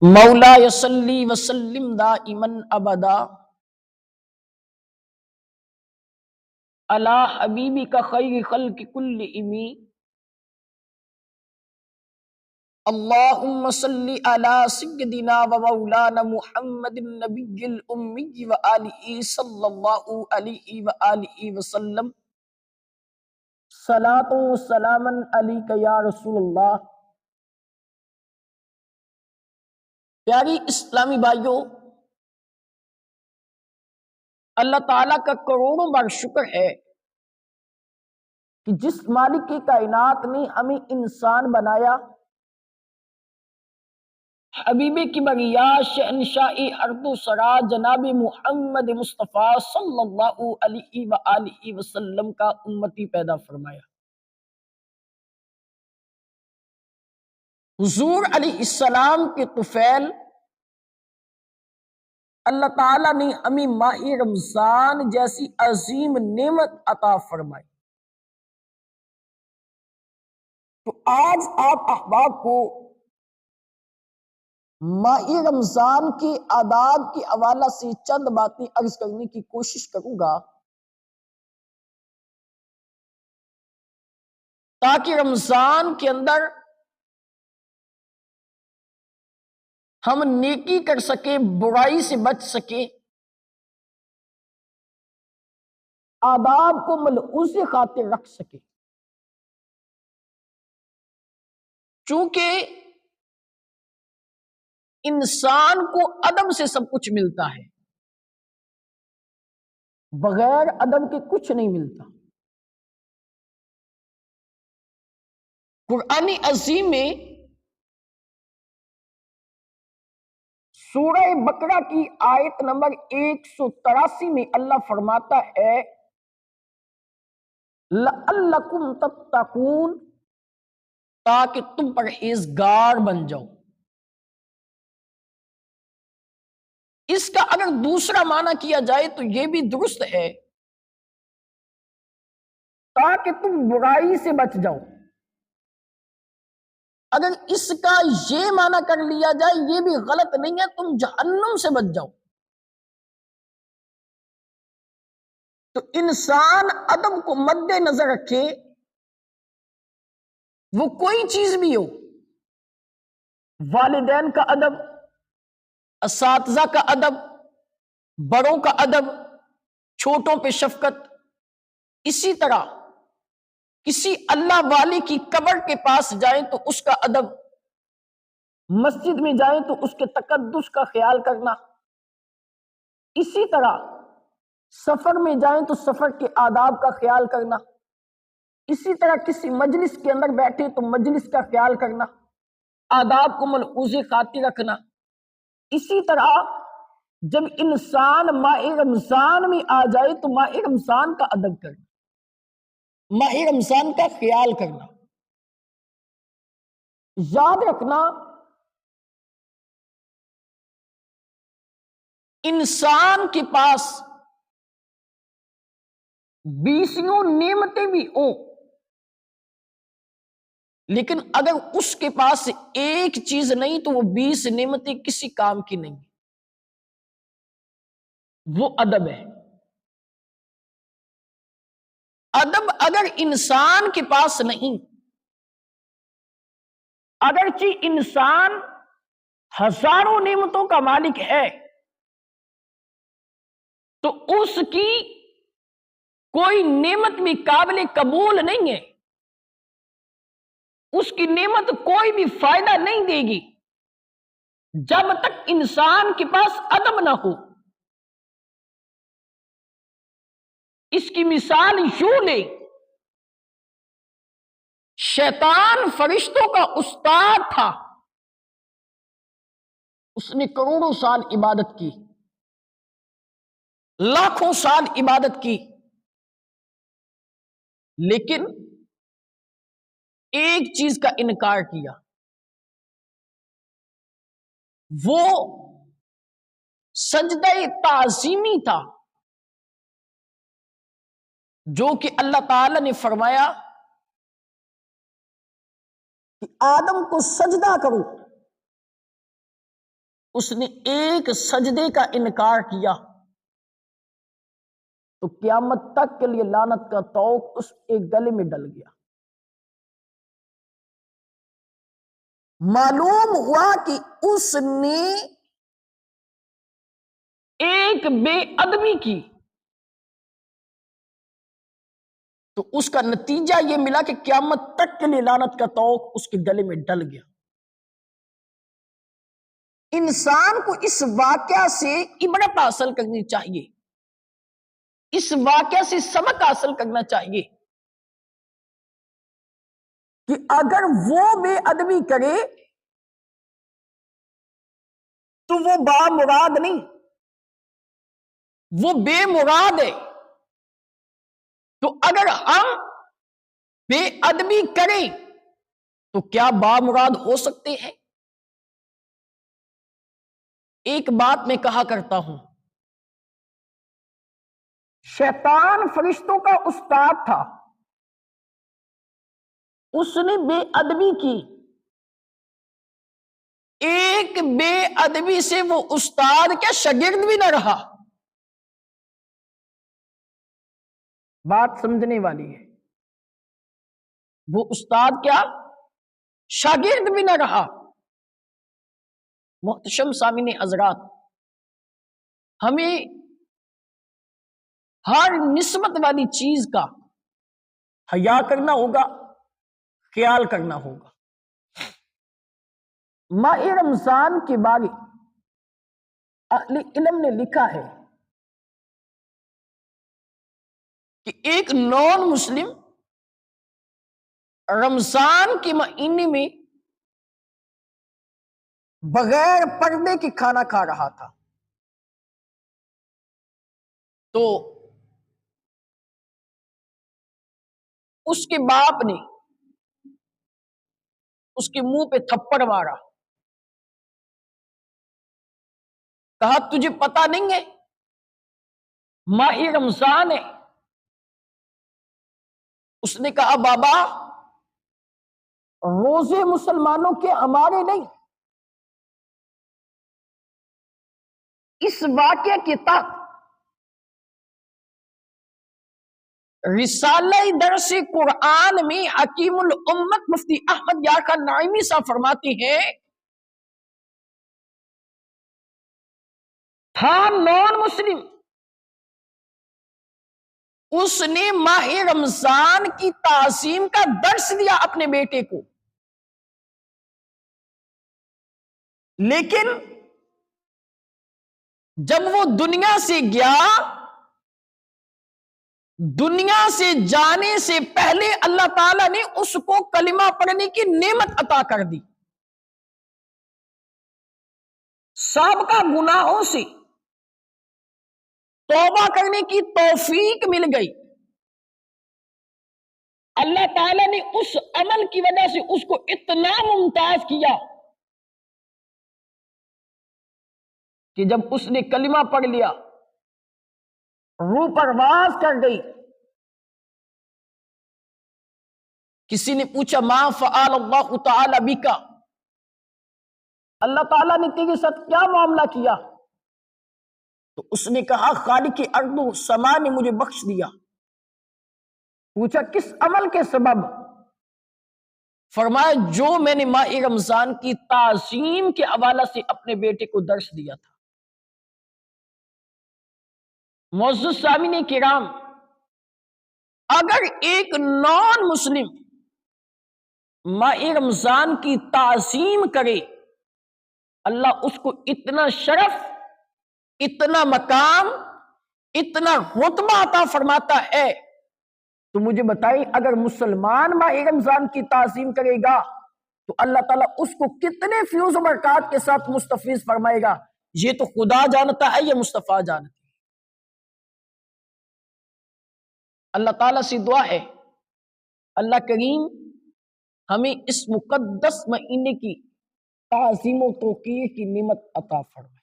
مولا یصلی وسلم دائما ابدا علی حبیبک خیر خلق کل امی اللہم صلی علی سیدنا و مولانا محمد النبی الامی و آلہ صلی اللہ علیہ وآلہ وسلم صلاۃ و سلاما علیک یا رسول اللہ۔ پیاری اسلامی بھائیوں، اللہ تعالیٰ کا کروڑوں بار شکر ہے کہ جس مالک کی کائنات نے ہمیں انسان بنایا، حبیب کبریا شہنشاہ ارض و سرا جناب محمد مصطفیٰ صلی اللہ علیہ وآلہ وسلم کا امتی پیدا فرمایا۔ حضور علیہ السلام کے طفیل اللہ تعالیٰ نے ہمیں ماہ رمضان جیسی عظیم نعمت عطا فرمائی۔ تو آج آپ احباب کو ماہ رمضان کے آداب کے حوالے سے چند باتیں عرض کرنے کی کوشش کروں گا تاکہ رمضان کے اندر ہم نیکی کر سکیں، برائی سے بچ سکیں، آداب کو ملحوظ خاطر رکھ سکیں۔ چونکہ انسان کو ادب سے سب کچھ ملتا ہے، بغیر ادب کے کچھ نہیں ملتا۔ قرآن عظیم میں سورہ بقرہ کی آیت نمبر 183 میں اللہ فرماتا ہے لعلکم تتقون، تاکہ تم پرہیزگار بن جاؤ۔ اس کا اگر دوسرا معنی کیا جائے تو یہ بھی درست ہے، تاکہ تم برائی سے بچ جاؤ۔ اگر اس کا یہ معنی کر لیا جائے یہ بھی غلط نہیں ہے، تم جہنم سے بچ جاؤ۔ تو انسان ادب کو مد نظر رکھے، وہ کوئی چیز بھی ہو، والدین کا ادب، اساتذہ کا ادب، بڑوں کا ادب، چھوٹوں پہ شفقت، اسی طرح کسی اللہ والے کی قبر کے پاس جائیں تو اس کا ادب، مسجد میں جائیں تو اس کے تقدس کا خیال کرنا، اسی طرح سفر میں جائیں تو سفر کے آداب کا خیال کرنا، اسی طرح کسی مجلس کے اندر بیٹھے تو مجلس کا خیال کرنا، آداب کو ملحوظ خاطر رکھنا۔ اسی طرح جب انسان ماہ رمضان میں آ جائے تو ماہ رمضان کا ادب کرنا، ماہ رمضان کا خیال کرنا۔ یاد رکھنا انسان کے پاس 20 نعمتیں بھی ہوں، لیکن اگر اس کے پاس ایک چیز نہیں تو وہ 20 نعمتیں کسی کام کی نہیں، وہ ادب ہے۔ ادب اگر انسان کے پاس نہیں، اگرچہ انسان ہزاروں نعمتوں کا مالک ہے تو اس کی کوئی نعمت بھی قابل قبول نہیں ہے، اس کی نعمت کوئی بھی فائدہ نہیں دے گی جب تک انسان کے پاس ادب نہ ہو۔ اس کی مثال یوں لے، شیطان فرشتوں کا استاد تھا، اس نے کروڑوں سال عبادت کی، لاکھوں سال عبادت کی، لیکن ایک چیز کا انکار کیا، وہ سجدہ تعظیمی تھا، جو کہ اللہ تعالی نے فرمایا کہ آدم کو سجدہ کرو، اس نے ایک سجدے کا انکار کیا تو قیامت تک کے لیے لعنت کا طوق اس ایک گلے میں ڈل گیا۔ معلوم ہوا کہ اس نے ایک بے ادبی کی تو اس کا نتیجہ یہ ملا کہ قیامت تک کے لیے لعنت کا طوق اس کے گلے میں ڈل گیا۔ انسان کو اس واقعہ سے عبرت حاصل کرنی چاہیے، اس واقعہ سے سبق حاصل کرنا چاہیے کہ اگر وہ بے ادبی کرے تو وہ با مراد نہیں، وہ بے مراد ہے۔ تو اگر ہم بے ادبی کریں تو کیا با مراد ہو سکتے ہیں؟ ایک بات میں کہا کرتا ہوں، شیطان فرشتوں کا استاد تھا، اس نے بے ادبی کی، ایک بے ادبی سے وہ استاد کیا شاگرد بھی نہ رہا۔ بات سمجھنے والی ہے، وہ استاد کیا شاگرد بھی نہ رہا۔ محتشم سامعین حضرات، ہمیں ہر نسبت والی چیز کا حیا کرنا ہوگا، خیال کرنا ہوگا۔ ماہ رمضان کے بارے اہل علم نے لکھا ہے کہ ایک نان مسلم رمضان کے مہینے میں بغیر پردے کے کھانا کھا رہا تھا، تو اس کے باپ نے اس کے منہ پہ تھپڑ مارا، کہا تجھے پتا نہیں ہے ماہ رمضان ہے؟ اس نے کہا بابا روزے مسلمانوں کے ہمارے نہیں۔ اس واقعے کے تحت رسالہ درس قرآن میں حکیم الامت مفتی احمد یار خان نعیمی صاحب فرماتے ہیں، تھا نان مسلم، اس نے ماہ رمضان کی تعظیم کا درس دیا اپنے بیٹے کو، لیکن جب وہ دنیا سے گیا، دنیا سے جانے سے پہلے اللہ تعالیٰ نے اس کو کلمہ پڑھنے کی نعمت عطا کر دی، سابقہ گناہوں سے توبہ کرنے کی توفیق مل گئی۔ اللہ تعالیٰ نے اس عمل کی وجہ سے اس کو اتنا ممتاز کیا کہ جب اس نے کلمہ پڑھ لیا، روح پرواز کر گئی۔ کسی نے پوچھا ما فعل اللہ تعالی بکا، اللہ تعالیٰ نے تیرے ساتھ کیا معاملہ کیا؟ تو اس نے کہا خالق ارض و سما نے مجھے بخش دیا۔ پوچھا کس عمل کے سبب؟ فرمایا جو میں نے ماہ رمضان کی تعظیم کے حوالے سے اپنے بیٹے کو درس دیا تھا۔ معزز سامعین کرام، اگر ایک نان مسلم ماہ رمضان کی تعظیم کرے، اللہ اس کو اتنا شرف، اتنا مقام، اتنا رتبہ عطا فرماتا ہے۔ تو مجھے بتائیں اگر مسلمان ماہ رمضان کی تعظیم کرے گا تو اللہ تعالیٰ اس کو کتنے فیوز و برکات کے ساتھ مستفیض فرمائے گا، یہ تو خدا جانتا ہے، یہ مصطفیٰ جانتا ہے۔ اللہ تعالیٰ سے دعا ہے اللہ کریم ہمیں اس مقدس مہینے کی تعظیم و توقیر کی نعمت عطا فرمائے۔